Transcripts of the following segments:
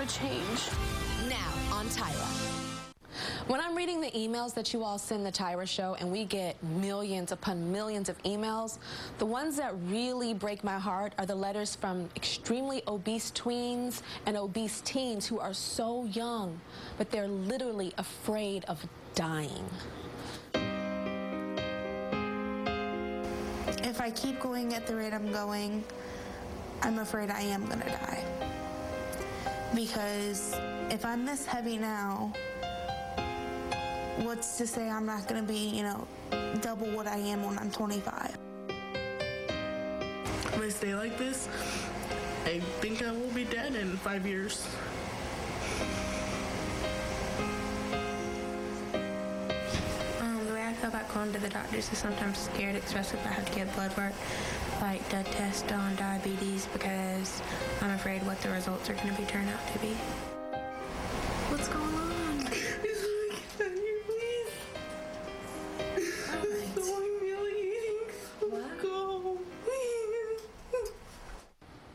to change. Now on Tyra. When I'm reading the emails that you all send the Tyra Show, and we get millions upon millions of emails, the ones that really break my heart are the letters from extremely obese tweens and obese teens who are so young, but they're literally afraid of dying. If I keep going at the rate I'm going, I'm afraid I am gonna die. Because if I'm this heavy now, what's to say I'm not gonna be, double what I am when I'm 25? If I stay like this, I think I will be dead in 5 years. The way I feel about going to the doctors is sometimes scared, especially if I have to get blood work, like blood test on diabetes, because I'm afraid what the results are going to be turned out to be. What's going on?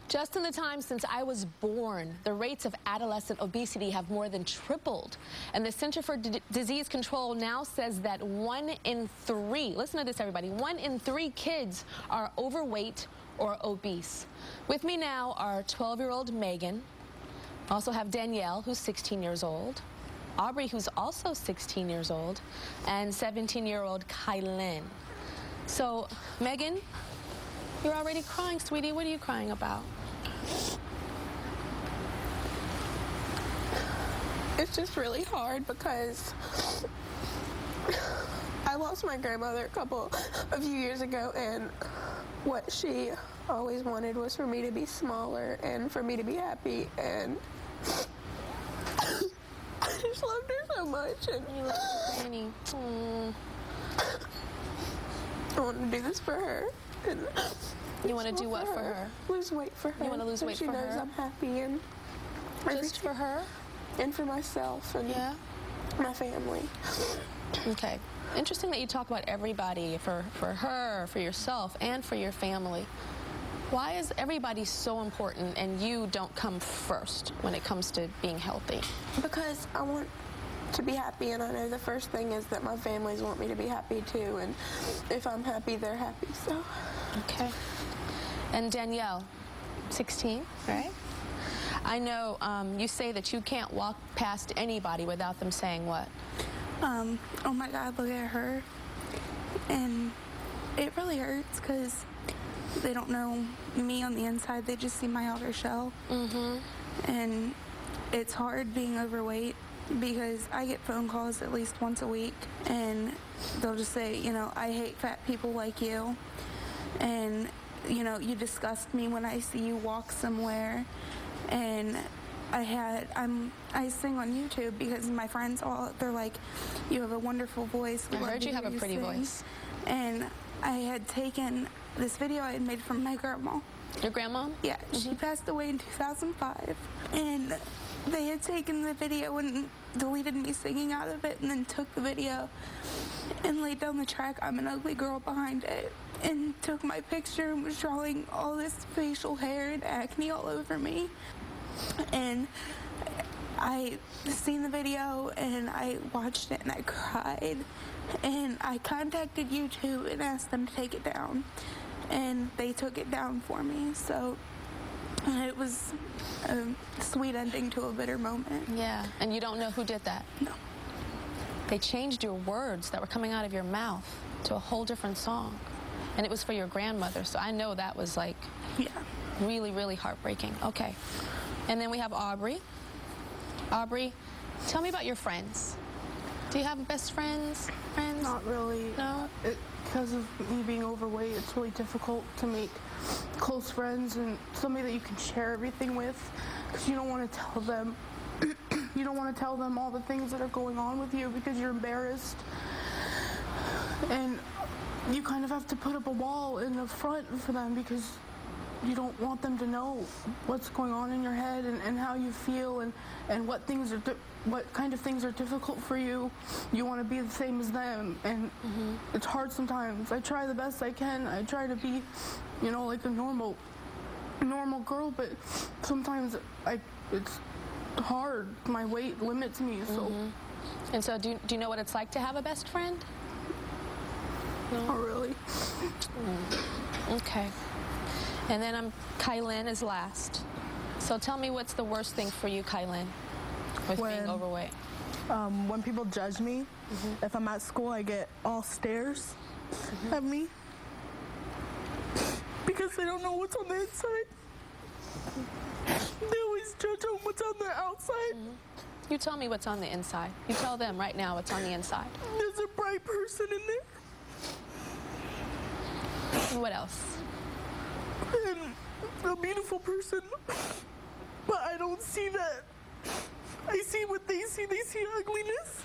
Just in the time since I was born, the rates of adolescent obesity have more than tripled. And the Center for Disease Control now says that 1 in 3, listen to this everybody, 1 in 3 kids are overweight or obese. With me now are 12-year-old Megan, also have Danielle, who's 16 years old, Aubrey, who's also 16 years old, and 17-year-old Kylen. So, Megan, you're already crying, sweetie. What are you crying about? It's just really hard because I lost my grandmother a few years ago, and what she always wanted was for me to be smaller and for me to be happy, and I just loved her so much. And You love your granny. I want to do this for her. And You want to do what for her? Lose weight for her. You want to lose so weight she for knows her? I'm happy and Just for her? and for myself and my family. Okay. Interesting that you talk about everybody, for her, for yourself, and for your family. Why is everybody so important and you don't come first when it comes to being healthy? Because I want to be happy, and I know the first thing is that my families want me to be happy too, and if I'm happy, they're happy, so. Okay. And Danielle, 16, right? I know you say that you can't walk past anybody without them saying what? Oh my God, look at her. And it really hurts because they don't know me on the inside. They just see my outer shell. And it's hard being overweight because I get phone calls at least once a week, and they'll just say, I hate fat people like you. And, you disgust me when I see you walk somewhere. And I sing on YouTube because my friends they're like, you have a wonderful voice. I heard you have a pretty voice. And I had taken this video I had made from my grandma. Your grandma? Yeah, she passed away in 2005. And they had taken the video and deleted me singing out of it, and then took the video and laid down the track, I'm an Ugly Girl, behind it, and took my picture and was drawing all this facial hair and acne all over me. And I seen the video and I watched it and I cried, and I contacted YouTube and asked them to take it down, and they took it down for me. So it was a sweet ending to a bitter moment. Yeah, and you don't know who did that? No. They changed your words that were coming out of your mouth to a whole different song. And it was for your grandmother, so I know that was like really, really heartbreaking. Okay. And then we have Aubrey. Aubrey, tell me about your friends. Do you have best friends? Not really. No? Because of me being overweight, it's really difficult to make close friends and somebody that you can share everything with, because you don't want to tell them you don't want to tell them all the things that are going on with you because you're embarrassed. And you kind of have to put up a wall in the front for them because you don't want them to know what's going on in your head and how you feel and what kind of things are difficult for you. You want to be the same as them, and it's hard sometimes. I try the best I can. I try to be, like a normal girl, but sometimes hard. My weight limits me, so And so do you know what it's like to have a best friend? not really. Okay. And then Kylen is last. So tell me, what's the worst thing for you, Kylen, with being overweight? When people judge me, if I'm at school, I get all stares at me because they don't know what's on the inside. They always judge on what's on the outside. You tell me what's on the inside. You tell them right now what's on the inside. There's a bright person in there. And what else? And a beautiful person, but I don't see that. I see what they see. They see ugliness.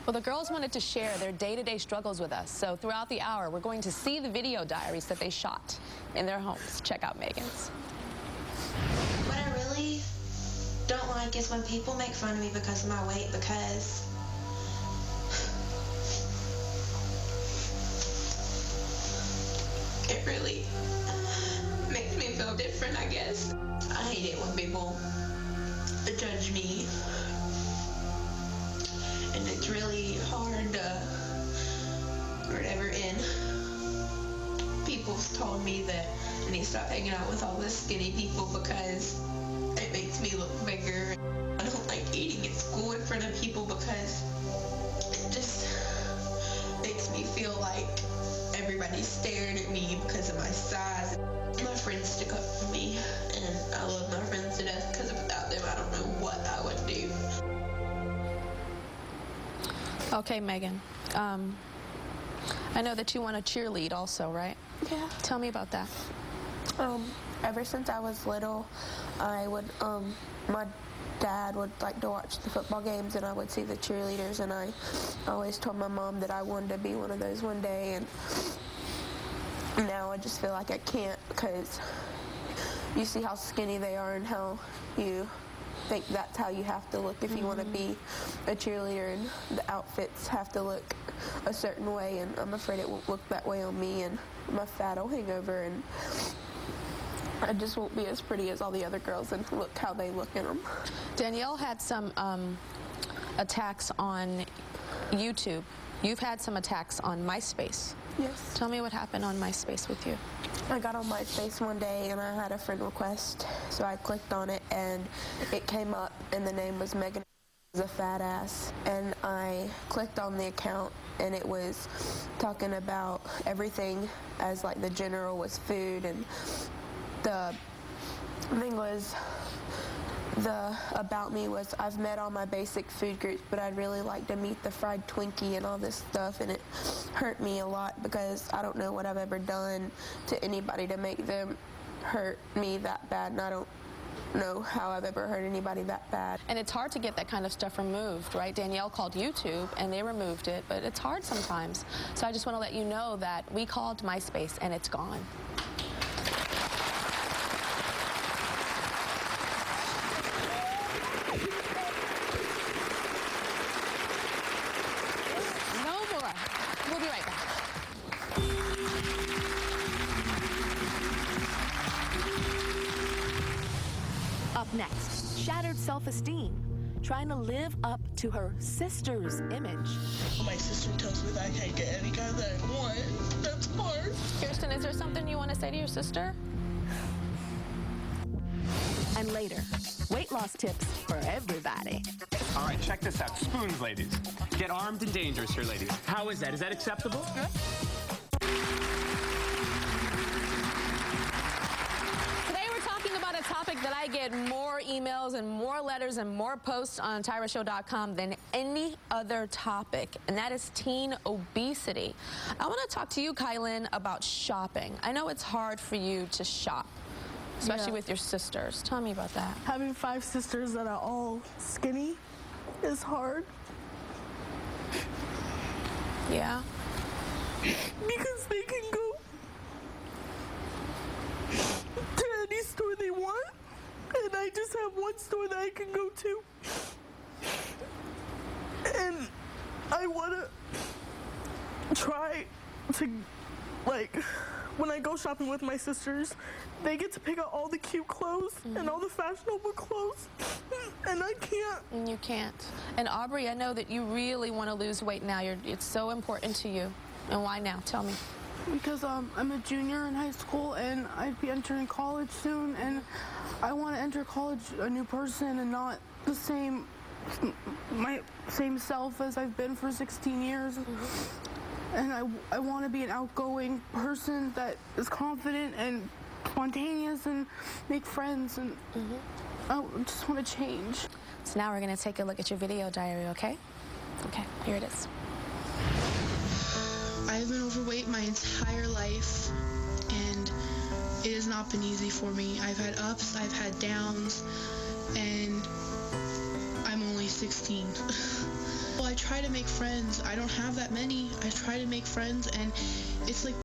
Well, the girls wanted to share their day-to-day struggles with us. So throughout the hour, we're going to see the video diaries that they shot in their homes. Check out Megan's. What I really don't like is when people make fun of me because of my weight, because it really makes me feel different, I guess. I hate it when people judge me, and it's really hard to whatever. And people's told me that I need to stop hanging out with all the skinny people because it makes me look bigger. I don't like eating at school in front of people because it just makes me feel like everybody's staring at me because of my size. My friends stick up for me, and I love my friends to death because without them, I don't know what I would do. Okay, Megan. I know that you want to cheerlead also, right? Yeah. Tell me about that. Ever since I was little, I would, my dad would like to watch the football games, and I would see the cheerleaders, and I always told my mom that I wanted to be one of those one day, and now I just feel like I can't because you see how skinny they are and how you think that's how you have to look if you want to be a cheerleader, and the outfits have to look a certain way, and I'm afraid it won't look that way on me, and my fat will hang over, and I just won't be as pretty as all the other girls and look how they look in them. Danielle had some attacks on YouTube. You've had some attacks on MySpace. Yes. Tell me what happened on MySpace with you. I got on MySpace one day and I had a friend request, so I clicked on it and it came up and the name was Megan was a fat ass, and I clicked on the account and it was talking about everything as like the general was food, and the thing was, the about me was I've met all my basic food groups, but I'd really like to meet the fried Twinkie and all this stuff, and it hurt me a lot because I don't know what I've ever done to anybody to make them hurt me that bad, and I don't know how I've ever hurt anybody that bad. And it's hard to get that kind of stuff removed, right? Danielle called YouTube and they removed it, but it's hard sometimes. So I just want to let you know that we called MySpace and it's gone. No more. We'll be right back. Up next, shattered self-esteem, trying to live up to her sister's image. My sister tells me that I can't get any guy that I want. That's hard. Kirsten, is there something you want to say to your sister? And later, weight loss tips for everybody. All right, check this out. Spoons, ladies. Get armed and dangerous here, ladies. How is that? Is that acceptable? Today we're talking about a topic that I get more emails and more letters and more posts on TyraShow.com than any other topic, and that is teen obesity. I want to talk to you, Kylen, about shopping. I know it's hard for you to shop, especially with your sisters. Tell me about that. Having 5 sisters that are all skinny is hard Yeah? because they can go to any store they want, and I just have one store that I can go to. And I want to try to, like, when I go shopping with my sisters, they get to pick out all the cute clothes and all the fashionable clothes, and I can't. And you can't. And Aubrey, I know that you really want to lose weight now. It's so important to you. And why now? Tell me. Because I'm a junior in high school and I'd be entering college soon, and I want to enter college a new person and not the same, my same self as I've been for 16 years. And I want to be an outgoing person that is confident and spontaneous and make friends, and I just want to change. So now we're going to take a look at your video diary, okay? Okay, here it is. I've been overweight my entire life, and it has not been easy for me. I've had ups, I've had downs, and I'm only 16. Well, I try to make friends. I don't have that many. I try to make friends, and it's like